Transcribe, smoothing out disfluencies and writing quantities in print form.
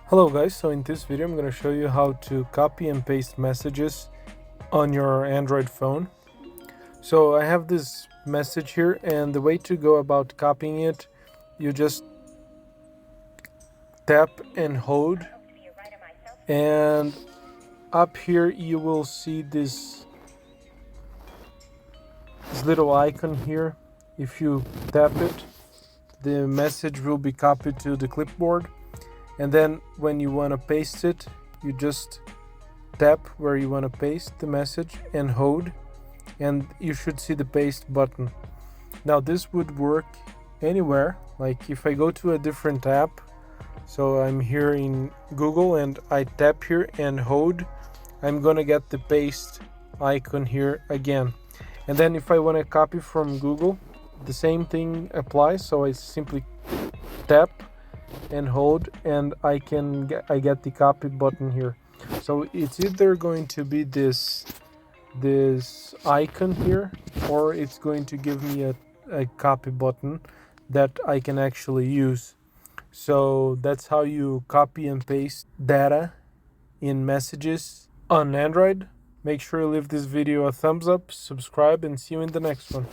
Hello guys, so in this video I'm going to show you how to copy and paste messages on your Android phone. So I have this message here, and the way to go about copying it, you just tap and hold, and up here you will see this little icon here. If you tap it, the message will be copied to the clipboard, and then when you want to paste it, you just tap where you want to paste the message and hold, and you should see the paste button. Now this would work anywhere. Like if I go to a different app, so I'm here in Google and I tap here and hold, I'm gonna get the paste icon here again. And then if I want to copy from Google, the same thing applies. So I simply tap and hold, and I get the copy button here. So it's either going to be this icon here, or it's going to give me a copy button that I can actually use. So that's how you copy and paste data in messages on Android. Make sure you leave this video a thumbs up, subscribe, and see you in the next one.